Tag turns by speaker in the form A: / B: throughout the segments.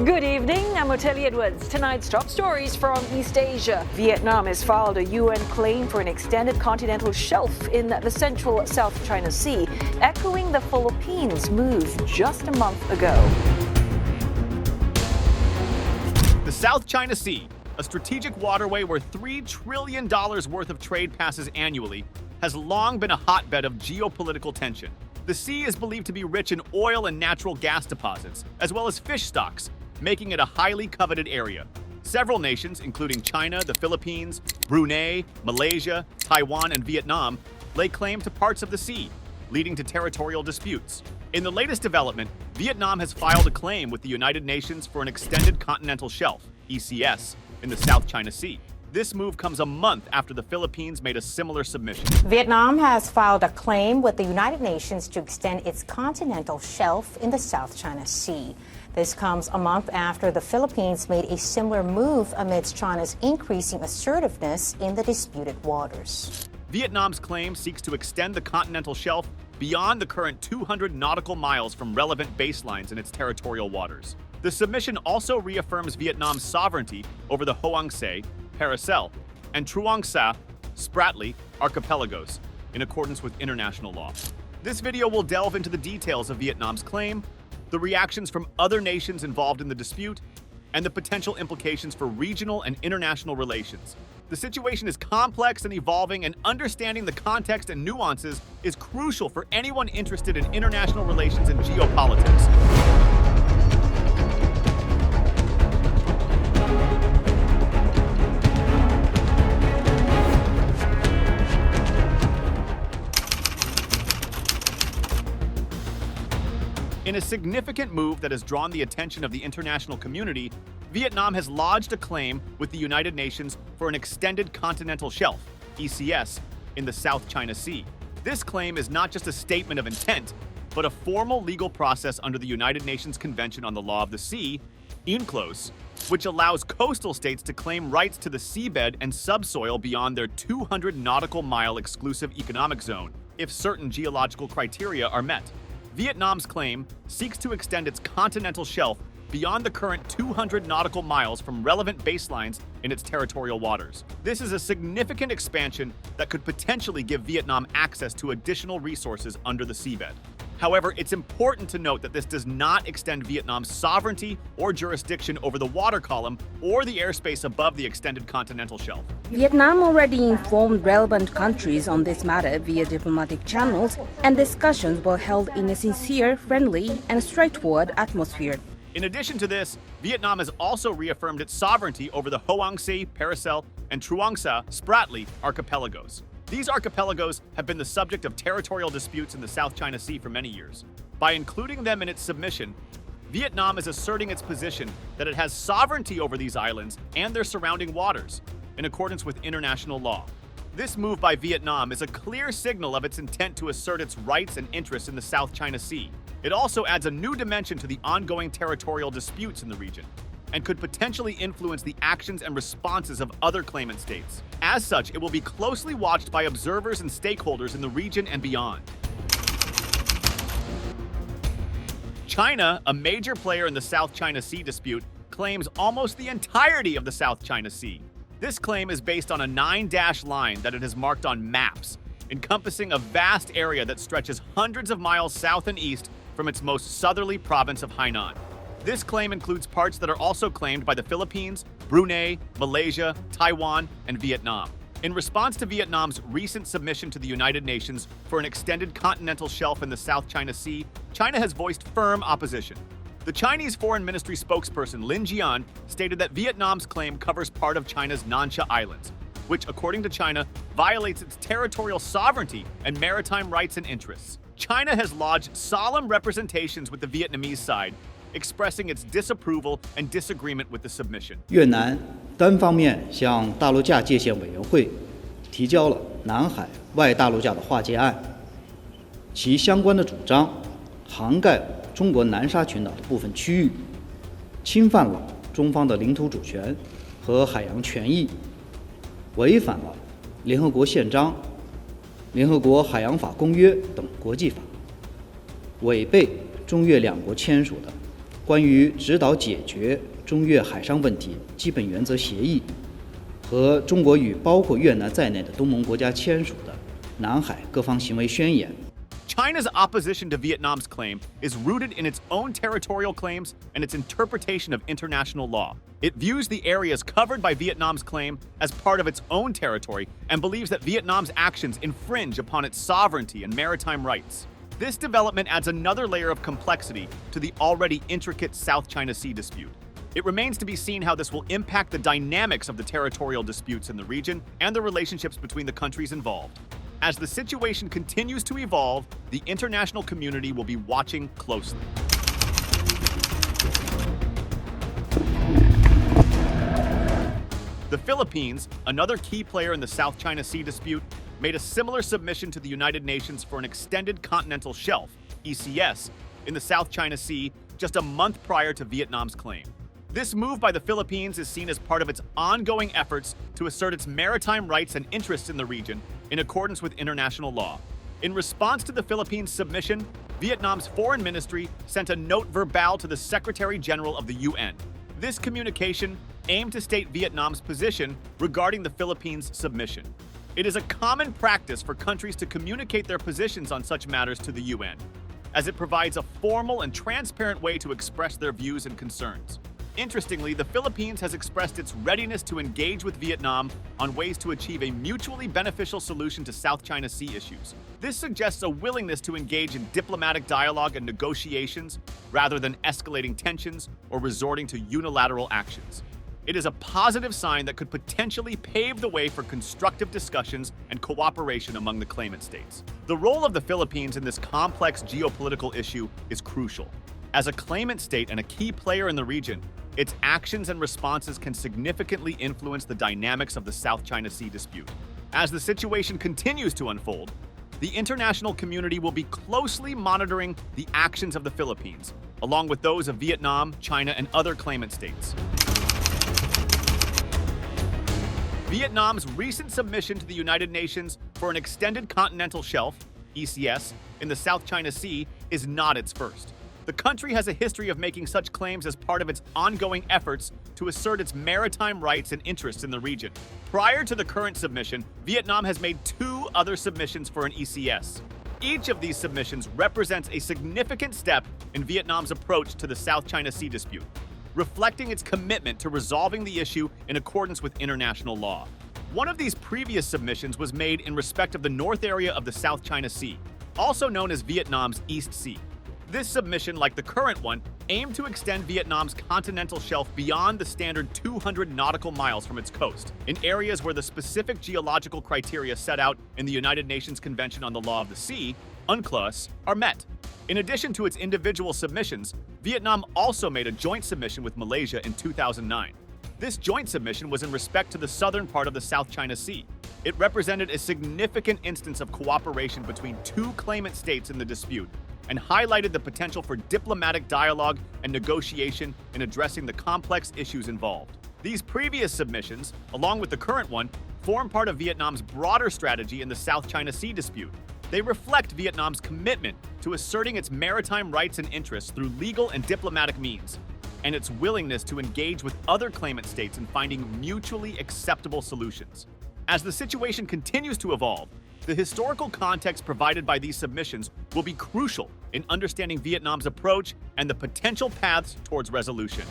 A: Good evening, I'm Oteli Edwards. Tonight's top stories from East Asia. Vietnam has filed a UN claim for an extended continental shelf in the central South China Sea, echoing the Philippines' move just a month ago.
B: The South China Sea, a strategic waterway where $3 trillion worth of trade passes annually, has long been a hotbed of geopolitical tension. The sea is believed to be rich in oil and natural gas deposits, as well as fish stocks, making it a highly coveted area. Several nations, including China, the Philippines, Brunei, Malaysia, Taiwan, and Vietnam, lay claim to parts of the sea, leading to territorial disputes. In the latest development, Vietnam has filed a claim with the United Nations for an extended continental shelf, ECS, in the South China Sea. This move comes a month after the Philippines made a similar submission.
C: Vietnam has filed a claim with the United Nations to extend its continental shelf in the South China Sea. This comes a month after the Philippines made a similar move amidst China's increasing assertiveness in the disputed waters.
B: Vietnam's claim seeks to extend the continental shelf beyond the current 200 nautical miles from relevant baselines in its territorial waters. The submission also reaffirms Vietnam's sovereignty over the Hoang Sa, Paracel, and Truong Sa, Spratly archipelagos, in accordance with international law. This video will delve into the details of Vietnam's claim, the reactions from other nations involved in the dispute, and the potential implications for regional and international relations. The situation is complex and evolving, and understanding the context and nuances is crucial for anyone interested in international relations and geopolitics. In a significant move that has drawn the attention of the international community, Vietnam has lodged a claim with the United Nations for an extended continental shelf, ECS, in the South China Sea. This claim is not just a statement of intent, but a formal legal process under the United Nations Convention on the Law of the Sea, UNCLOS, which allows coastal states to claim rights to the seabed and subsoil beyond their 200 nautical mile exclusive economic zone, if certain geological criteria are met. Vietnam's claim seeks to extend its continental shelf beyond the current 200 nautical miles from relevant baselines in its territorial waters. This is a significant expansion that could potentially give Vietnam access to additional resources under the seabed. However, it's important to note that this does not extend Vietnam's sovereignty or jurisdiction over the water column or the airspace above the extended continental shelf.
D: Vietnam already informed relevant countries on this matter via diplomatic channels, and discussions were held in a sincere, friendly, and straightforward atmosphere.
B: In addition to this, Vietnam has also reaffirmed its sovereignty over the Hoang Sa, Paracel, and Truong Sa, Spratly archipelagos. These archipelagos have been the subject of territorial disputes in the South China Sea for many years. By including them in its submission, Vietnam is asserting its position that it has sovereignty over these islands and their surrounding waters, in accordance with international law. This move by Vietnam is a clear signal of its intent to assert its rights and interests in the South China Sea. It also adds a new dimension to the ongoing territorial disputes in the region, and could potentially influence the actions and responses of other claimant states. As such, it will be closely watched by observers and stakeholders in the region and beyond. China, a major player in the South China Sea dispute, claims almost the entirety of the South China Sea. This claim is based on a 9-dash line that it has marked on maps, encompassing a vast area that stretches hundreds of miles south and east from its most southerly province of Hainan. This claim includes parts that are also claimed by the Philippines, Brunei, Malaysia, Taiwan, and Vietnam. In response to Vietnam's recent submission to the United Nations for an extended continental shelf in the South China Sea, China has voiced firm opposition. The Chinese Foreign Ministry spokesperson Lin Jian stated that Vietnam's claim covers part of China's Nansha Islands, which, according to China, violates its territorial sovereignty and maritime rights and interests. China has lodged solemn representations with the Vietnamese side, expressing its disapproval and disagreement with the submission.
E: 越南单方面向大陆架界限委员会提交了南海外大陆架的划界案，其相关的主张涵盖中国南沙群岛的部分区域，侵犯了中方的领土主权和海洋权益，违反了联合国宪章、联合国海洋法公约等国际法，违背中越两国签署的关于指导解决中越海上问题基本原则协议和中国与包括越南在内的东盟国家签署的南海各方行为宣言。
B: China's opposition to Vietnam's claim is rooted in its own territorial claims and its interpretation of international law. It views the areas covered by Vietnam's claim as part of its own territory and believes that Vietnam's actions infringe upon its sovereignty and maritime rights. This development adds another layer of complexity to the already intricate South China Sea dispute. It remains to be seen how this will impact the dynamics of the territorial disputes in the region and the relationships between the countries involved. As the situation continues to evolve, the international community will be watching closely. The Philippines, another key player in the South China Sea dispute, made a similar submission to the United Nations for an extended continental shelf, ECS, in the South China Sea just a month prior to Vietnam's claim. This move by the Philippines is seen as part of its ongoing efforts to assert its maritime rights and interests in the region in accordance with international law. In response to the Philippines' submission, Vietnam's foreign ministry sent a note verbal to the Secretary General of the UN. This communication aimed to state Vietnam's position regarding the Philippines' submission. It is a common practice for countries to communicate their positions on such matters to the UN, as it provides a formal and transparent way to express their views and concerns. Interestingly, the Philippines has expressed its readiness to engage with Vietnam on ways to achieve a mutually beneficial solution to South China Sea issues. This suggests a willingness to engage in diplomatic dialogue and negotiations rather than escalating tensions or resorting to unilateral actions. It is a positive sign that could potentially pave the way for constructive discussions and cooperation among the claimant states. The role of the Philippines in this complex geopolitical issue is crucial. As a claimant state and a key player in the region, its actions and responses can significantly influence the dynamics of the South China Sea dispute. As the situation continues to unfold, the international community will be closely monitoring the actions of the Philippines, along with those of Vietnam, China, and other claimant states. Vietnam's recent submission to the United Nations for an extended continental shelf, ECS, in the South China Sea is not its first. The country has a history of making such claims as part of its ongoing efforts to assert its maritime rights and interests in the region. Prior to the current submission, Vietnam has made 2 other submissions for an ECS. Each of these submissions represents a significant step in Vietnam's approach to the South China Sea dispute, reflecting its commitment to resolving the issue in accordance with international law. One of these previous submissions was made in respect of the north area of the South China Sea, also known as Vietnam's East Sea. This submission, like the current one, aimed to extend Vietnam's continental shelf beyond the standard 200 nautical miles from its coast, in areas where the specific geological criteria set out in the United Nations Convention on the Law of the Sea, UNCLOS, are met. In addition to its individual submissions, Vietnam also made a joint submission with Malaysia in 2009. This joint submission was in respect to the southern part of the South China Sea. It represented a significant instance of cooperation between 2 claimant states in the dispute, and highlighted the potential for diplomatic dialogue and negotiation in addressing the complex issues involved. These previous submissions, along with the current one, form part of Vietnam's broader strategy in the South China Sea dispute. They reflect Vietnam's commitment to asserting its maritime rights and interests through legal and diplomatic means, and its willingness to engage with other claimant states in finding mutually acceptable solutions. As the situation continues to evolve, the historical context provided by these submissions will be crucial in understanding Vietnam's approach and the potential paths towards resolution.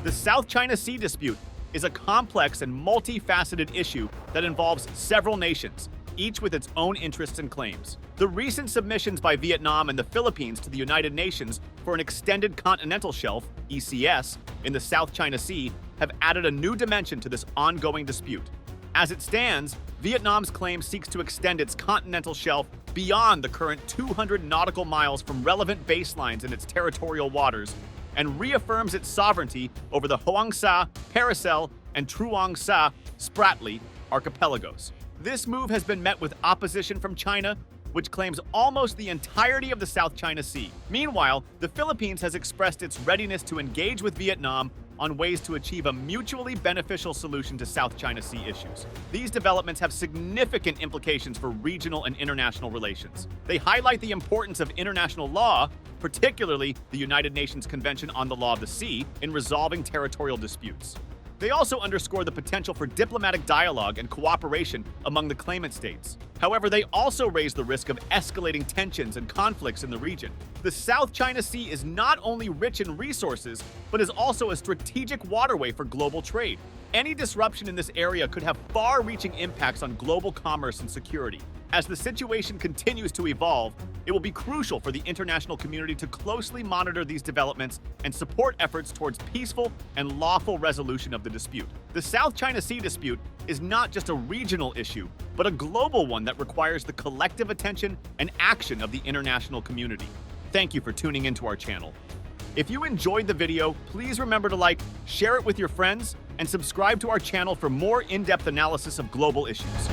B: The South China Sea dispute is a complex and multifaceted issue that involves several nations, each with its own interests and claims. The recent submissions by Vietnam and the Philippines to the United Nations for an extended continental shelf, ECS, in the South China Sea have added a new dimension to this ongoing dispute. As it stands, Vietnam's claim seeks to extend its continental shelf beyond the current 200 nautical miles from relevant baselines in its territorial waters and reaffirms its sovereignty over the Hoang Sa, Paracel, and Truong Sa, Spratly archipelagos. This move has been met with opposition from China, which claims almost the entirety of the South China Sea. Meanwhile, the Philippines has expressed its readiness to engage with Vietnam on ways to achieve a mutually beneficial solution to South China Sea issues. These developments have significant implications for regional and international relations. They highlight the importance of international law, particularly the United Nations Convention on the Law of the Sea, in resolving territorial disputes. They also underscore the potential for diplomatic dialogue and cooperation among the claimant states. However, they also raise the risk of escalating tensions and conflicts in the region. The South China Sea is not only rich in resources, but is also a strategic waterway for global trade. Any disruption in this area could have far-reaching impacts on global commerce and security. As the situation continues to evolve, it will be crucial for the international community to closely monitor these developments and support efforts towards peaceful and lawful resolution of the dispute. The South China Sea dispute is not just a regional issue, but a global one that requires the collective attention and action of the international community. Thank you for tuning into our channel. If you enjoyed the video, please remember to like, share it with your friends, and subscribe to our channel for more in-depth analysis of global issues.